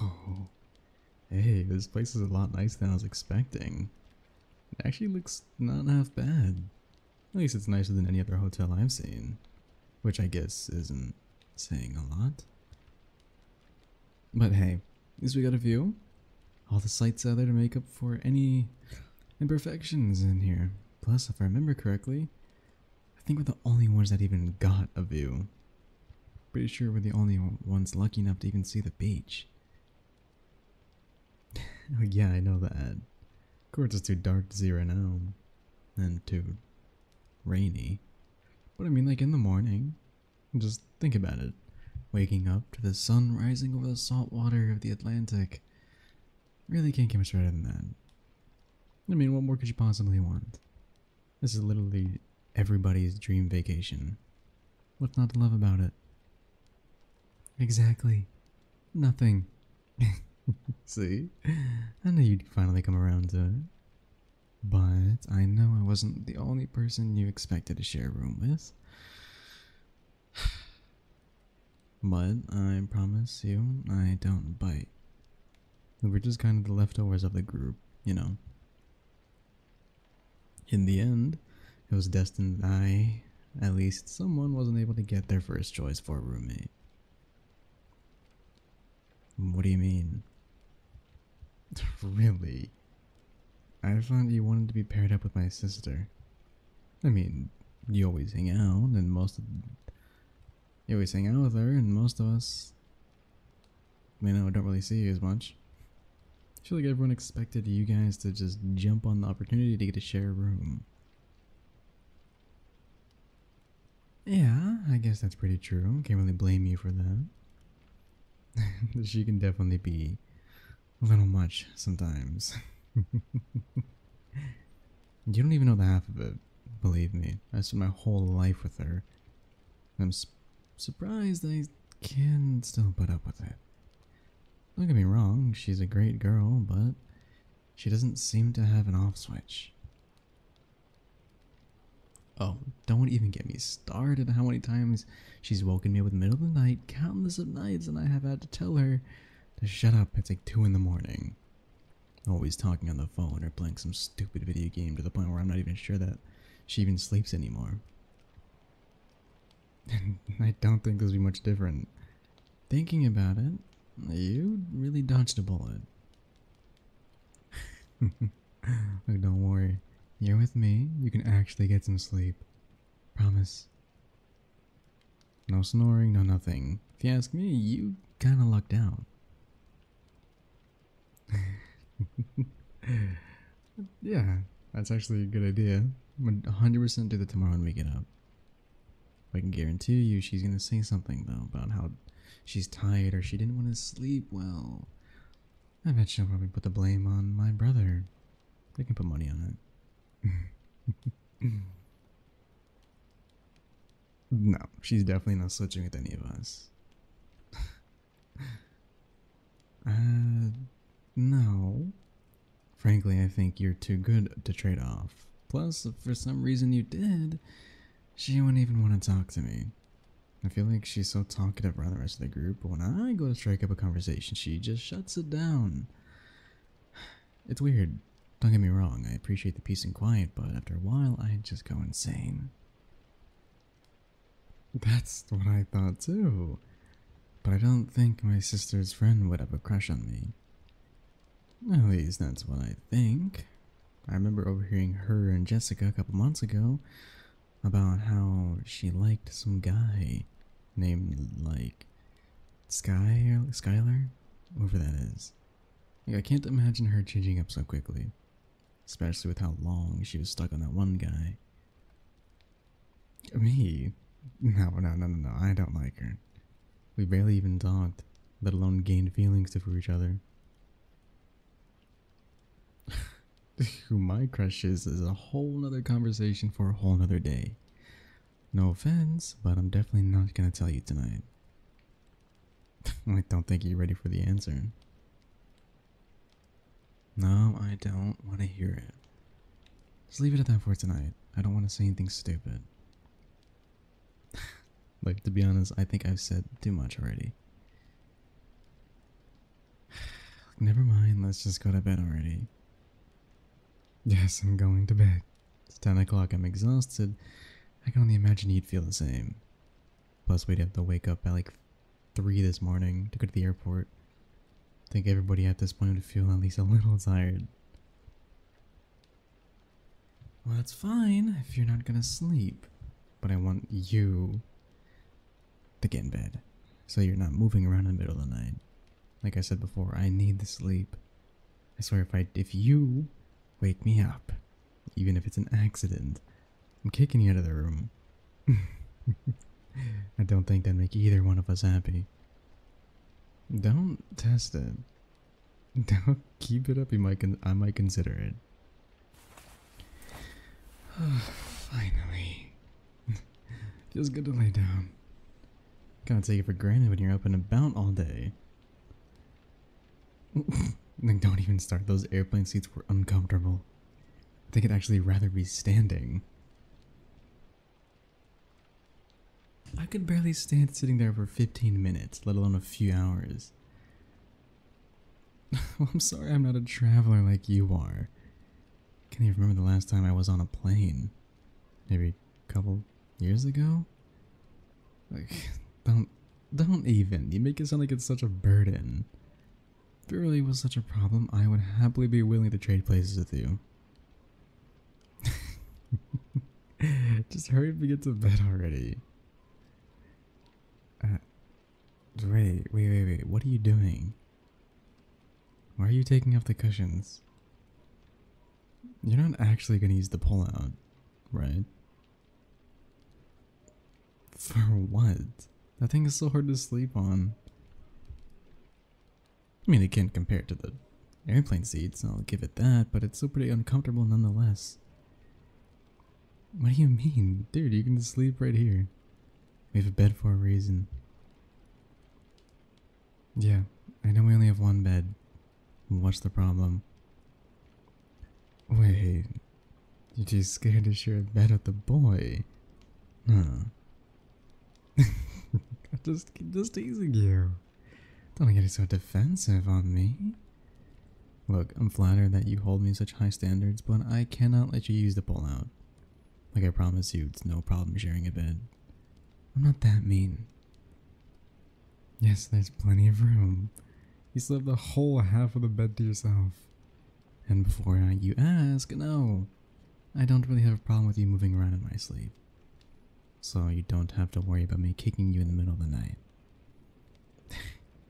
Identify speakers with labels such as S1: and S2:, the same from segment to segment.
S1: Oh, hey, this place is a lot nicer than I was expecting. It actually looks not half bad. At least it's nicer than any other hotel I've seen. Which I guess isn't saying a lot. But hey, at least we got a view. All the sights out there to make up for any imperfections in here. Plus, if I remember correctly, I think we're the only ones that even got a view. Pretty sure we're the only ones lucky enough to even see the beach. Oh yeah, I know that. Of course it's too dark to see right now. And too rainy. But I mean, like in the morning, just think about it. Waking up to the sun rising over the salt water of the Atlantic. Really can't get much better than that. I mean, what more could you possibly want? This is literally everybody's dream vacation. What's not to love about it? Exactly. Nothing. See? I knew you'd finally come around to it. But I know I wasn't the only person you expected to share a room with. But I promise you, I don't bite. We're just kind of the leftovers of the group, you know. In the end, it was destined that at least someone wasn't able to get their first choice for a roommate. What do you mean? Really? I thought you wanted to be paired up with my sister. I mean, you always hang out, and you always hang out with her, and most of us, don't really see you as much. I feel like everyone expected you guys to just jump on the opportunity to get to share a room. Yeah, I guess that's pretty true. Can't really blame you for that. She can definitely be a little much sometimes. You don't even know the half of it, believe me. I spent my whole life with her. And I'm surprised I can still put up with it. Don't get me wrong, she's a great girl, but she doesn't seem to have an off switch. Oh, don't even get me started on how many times she's woken me up in the middle of the night, countless of nights, and I have had to tell her to shut up. It's like 2 in the morning. Always talking on the phone or playing some stupid video game to the point where I'm not even sure that she even sleeps anymore. And I don't think this will be much different. Thinking about it, you really dodged a bullet. Look, don't worry. You're with me. You can actually get some sleep. Promise. No snoring, no nothing. If you ask me, you kinda lucked out. Yeah, that's actually a good idea. I'm gonna 100% do that tomorrow when we get up. I can guarantee you she's gonna say something though about how she's tired or she didn't want to sleep well. I bet she'll probably put the blame on my brother. I can put money on it. No, she's definitely not switching with any of us. No. Frankly, I think you're too good to trade off. Plus, if for some reason you did, she wouldn't even want to talk to me. I feel like she's so talkative around the rest of the group, but when I go to strike up a conversation, she just shuts it down. It's weird. Don't get me wrong, I appreciate the peace and quiet, but after a while, I just go insane. That's what I thought too. But I don't think my sister's friend would have a crush on me. At least that's what I think. I remember overhearing her and Jessica a couple months ago about how she liked some guy named, like, Skylar? Whoever that is. Like, I can't imagine her changing up so quickly. Especially with how long she was stuck on that one guy. Me? No, I don't like her. We barely even talked, let alone gained feelings for each other. Who my crush is a whole nother conversation for a whole nother day. No offense, but I'm definitely not gonna tell you tonight. I don't think you're ready for the answer. No, I don't want to hear it. Just leave it at that for tonight. I don't want to say anything stupid. Like, to be honest, I think I've said too much already. Never mind, let's just go to bed already. Yes, I'm going to bed. It's 10 o'clock, I'm exhausted. I can only imagine you'd feel the same. Plus, we'd have to wake up at like 3 this morning to go to the airport. I think everybody at this point would feel at least a little tired. Well, that's fine if you're not gonna sleep. But I want you to get in bed. So you're not moving around in the middle of the night. Like I said before, I need the sleep. I swear if you wake me up, even if it's an accident, I'm kicking you out of the room. I don't think that'd make either one of us happy. Don't test it. Don't keep it up. I might consider it. Finally. Feels good to lay down. Can't take it for granted when you're up and about all day. Like, don't even start. Those airplane seats were uncomfortable. I think I'd actually rather be standing. I could barely stand sitting there for 15 minutes, let alone a few hours. Well, I'm sorry I'm not a traveler like you are. Can't even remember the last time I was on a plane. Maybe a couple years ago? Like, don't even. You make it sound like it's such a burden. If it really was such a problem, I would happily be willing to trade places with you. Just hurry up and get to bed already. Wait. What are you doing? Why are you taking off the cushions? You're not actually going to use the pull-out, right? For what? That thing is so hard to sleep on. I mean, it can't compare to the airplane seats, I'll give it that, but it's still pretty uncomfortable nonetheless. What do you mean? Dude, you can just sleep right here. We have a bed for a reason. Yeah, I know we only have one bed. What's the problem? Wait, you're too scared to share a bed with the boy? Huh. just teasing you. Don't get so defensive on me. Look, I'm flattered that you hold me to such high standards, but I cannot let you use the pull-out. Like I promise you, it's no problem sharing a bed. I'm not that mean. Yes, there's plenty of room. You still have the whole half of the bed to yourself. And before you ask, no, I don't really have a problem with you moving around in my sleep. So you don't have to worry about me kicking you in the middle of the night.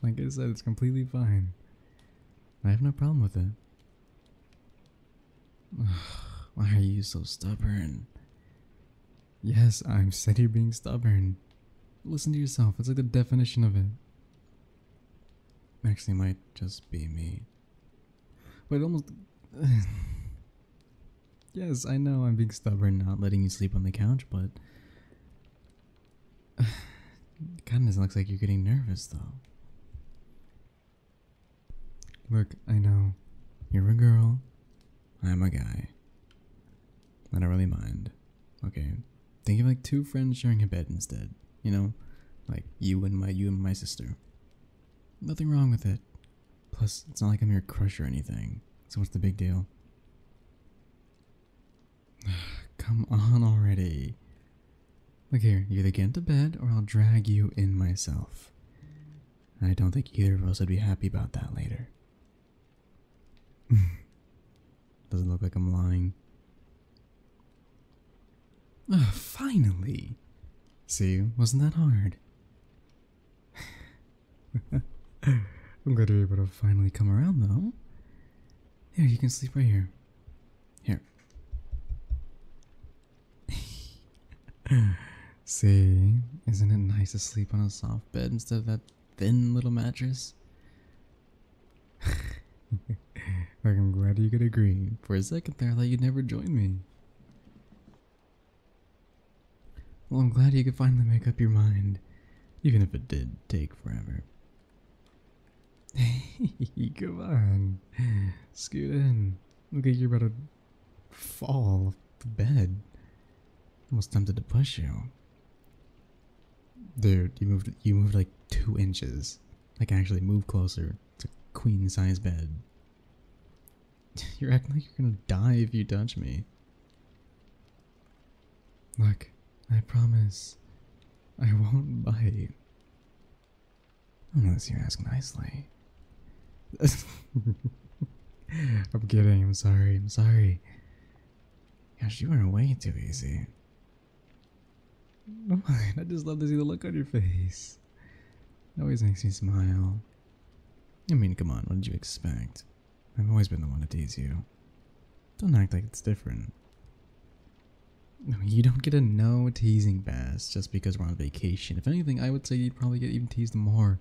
S1: Like I said, it's completely fine. I have no problem with it. Why are you so stubborn? Yes, I've said you're being stubborn. Listen to yourself, it's like the definition of it. Actually, it might just be me. But it almost... Yes, I know I'm being stubborn, not letting you sleep on the couch, but... It kinda looks like you're getting nervous, though. Look, I know. You're a girl. I'm a guy. I don't really mind. Okay. Think of like two friends sharing a bed instead. You know? Like you and my sister. Nothing wrong with it. Plus, it's not like I'm your crush or anything. So what's the big deal? Come on already. Look here, you either get into bed or I'll drag you in myself. And I don't think either of us would be happy about that later. Doesn't look like I'm lying. Finally! See, wasn't that hard? I'm glad you're able to finally come around though. Here, you can sleep right here. Here. See, isn't it nice to sleep on a soft bed instead of that thin little mattress? Like, I'm glad you could agree. For a second there, I thought you'd never join me. Well, I'm glad you could finally make up your mind, even if it did take forever. Hey, come on. Scoot in. Look like you're about to fall off the bed. Almost tempted to push you. Dude, you moved like 2 inches. Like, actually move closer to queen size bed. You're acting like you're gonna die if you touch me. Look, I promise I won't bite. Unless you ask nicely. I'm kidding, I'm sorry, I'm sorry. Gosh, you are way too easy. What? I just love to see the look on your face. It always makes me smile. I mean, come on, what did you expect? I've always been the one to tease you. Don't act like it's different. No, you don't get a no teasing pass just because we're on vacation. If anything, I would say you'd probably get even teased more.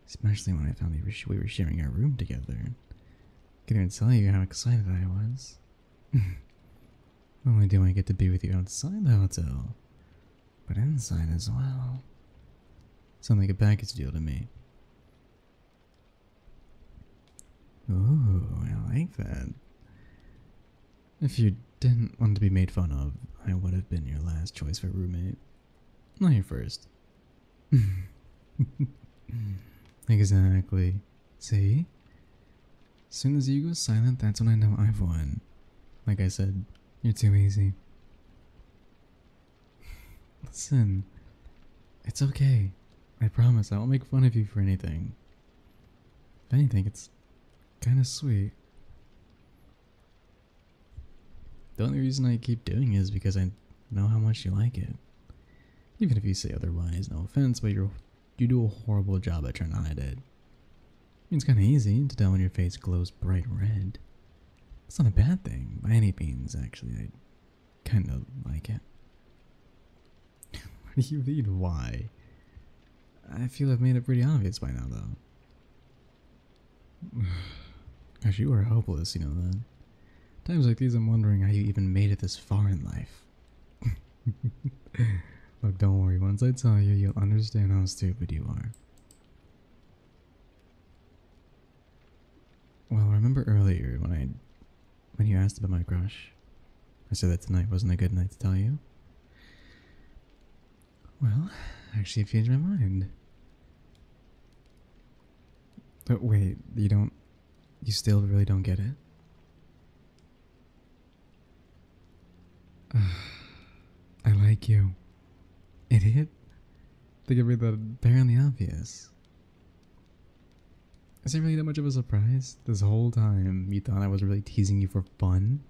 S1: Especially when I found we were sharing our room together. Can't even tell you how excited I was. Not only do I get to be with you outside the hotel, but inside as well. Sounds like a package deal to me. Ooh, I like that. If you didn't want to be made fun of, I would have been your last choice for roommate. Not your first. Exactly. See? As soon as you go silent, that's when I know I've won. Like I said, you're too easy. Listen, it's okay. I promise I won't make fun of you for anything. If anything, it's kind of sweet. The only reason I keep doing it is because I know how much you like it. Even if you say otherwise, no offense, but you do a horrible job at trying to hide it. It's kind of easy to tell when your face glows bright red. It's not a bad thing, by any means, actually. I kind of like it. What do you mean, why? I feel I've made it pretty obvious by now, though. Gosh, you are hopeless, you know that. Times like these, I'm wondering how you even made it this far in life. Look, don't worry. Once I tell you, you'll understand how stupid you are. Well, remember earlier when you asked about my crush? I said that tonight wasn't a good night to tell you. Well, actually, I've changed my mind. But wait, you still really don't get it? I like you. Idiot. Think I made that apparently obvious. Is it really that much of a surprise? This whole time you thought I was really teasing you for fun?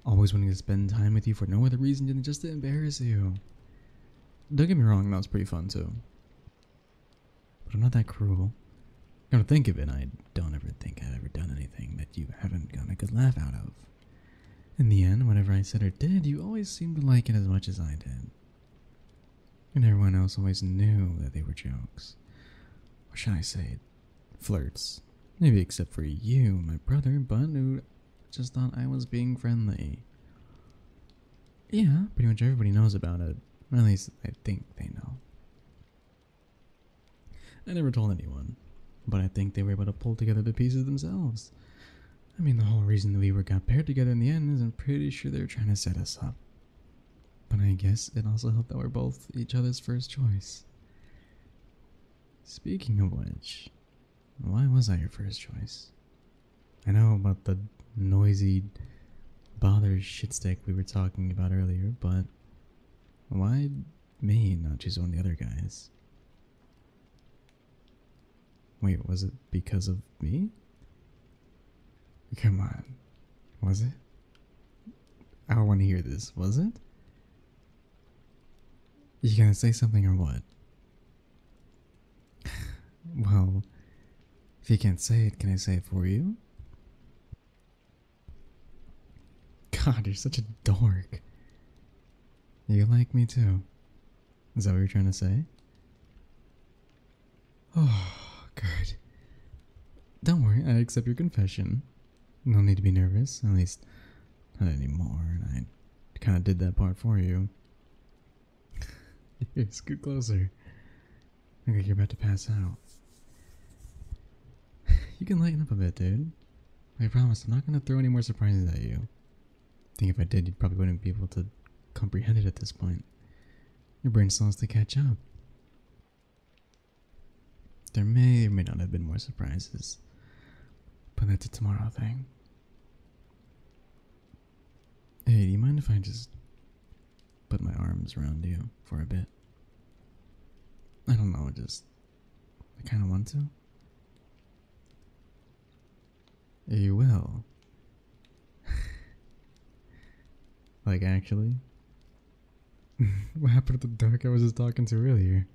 S1: Always wanting to spend time with you for no other reason than just to embarrass you. Don't get me wrong, that was pretty fun too. But I'm not that cruel. Come to think of it, I don't ever think I've ever done anything that you haven't gotten a good laugh out of. In the end, whatever I said or did, you always seemed to like it as much as I did. And everyone else always knew that they were jokes. Or should I say, flirts. Maybe except for you, my brother, but who just thought I was being friendly. Yeah, pretty much everybody knows about it. Or at least I think they know. I never told anyone, but I think they were able to pull together the pieces themselves. I mean, the whole reason that we got paired together in the end is I'm pretty sure they were trying to set us up. But I guess it also helped that we're both each other's first choice. Speaking of which, why was I your first choice? I know about the noisy, bothered shitstick we were talking about earlier, but why me, not just one of the other guys? Wait, was it because of me? Come on. Was it? I don't want to hear this. Was it? You gonna say something or what? Well, if you can't say it, can I say it for you? God, you're such a dork. You like me too. Is that what you're trying to say? Oh, good. Don't worry, I accept your confession. No need to be nervous, at least not anymore, and I kind of did that part for you. Here, scoot closer. I think you're about to pass out. You can lighten up a bit, dude. I promise I'm not going to throw any more surprises at you. I think if I did, you probably wouldn't be able to comprehend it at this point. Your brain still has to catch up. There may or may not have been more surprises, but that's a tomorrow thing. Hey, do you mind if I just put my arms around you for a bit? I don't know, I kind of want to. You will. Like, actually? What happened to the dark I was just talking to earlier?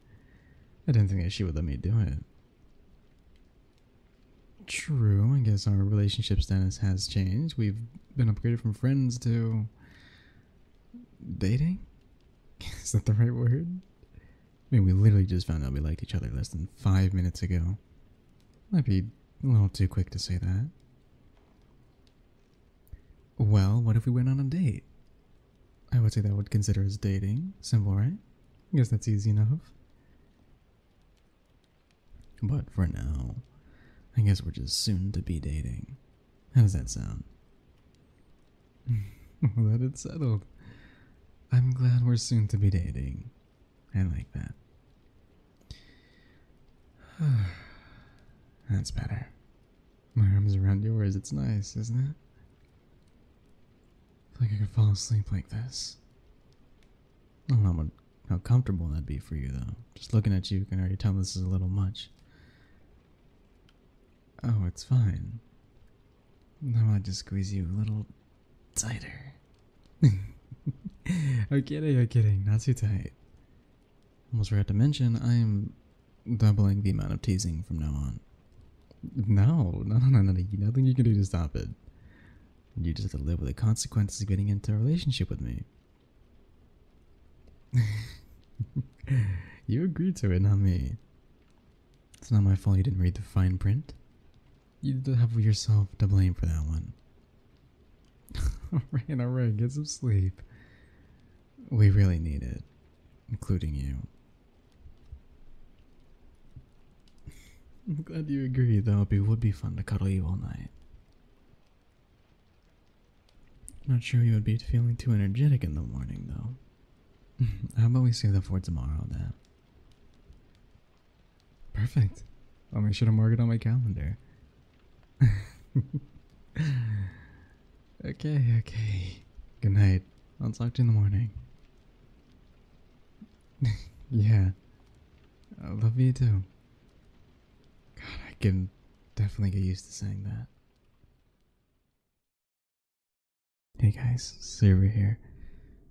S1: I didn't think that she would let me do it. True, I guess our relationship status has changed. We've been upgraded from friends to dating? Is that the right word? I mean, we literally just found out we liked each other less than 5 minutes ago. Might be a little too quick to say that. Well, what if we went on a date? I would say that would consider as dating. Simple, right? I guess that's easy enough. But for now, I guess we're just soon to be dating. How does that sound? Well, that it's settled. I'm glad we're soon to be dating. I like that. That's better. My arms around yours, it's nice, isn't it? I feel like I could fall asleep like this. I don't know how comfortable that'd be for you, though. Just looking at you can already tell this is a little much. Oh, it's fine. Now I'll just squeeze you a little tighter. I'm kidding. Not too tight. Almost forgot to mention, I am doubling the amount of teasing from now on. No. Nothing you can do to stop it. You just have to live with the consequences of getting into a relationship with me. You agreed to it, not me. It's not my fault you didn't read the fine print. You have yourself to blame for that one. Alright, get some sleep. We really need it, including you. I'm glad you agree, though. It would be fun to cuddle you all night. Not sure you would be feeling too energetic in the morning, though. How about we save that for tomorrow, then? Perfect. I'll make sure to mark it on my calendar. Okay. Good night. I'll talk to you in the morning. Yeah. I love you too. God, I can definitely get used to saying that. Hey guys, Suru here.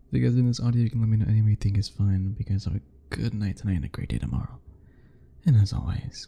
S1: If you guys in this audio, you can let me know any way you think is fine, because have a good night tonight and a great day tomorrow. And as always,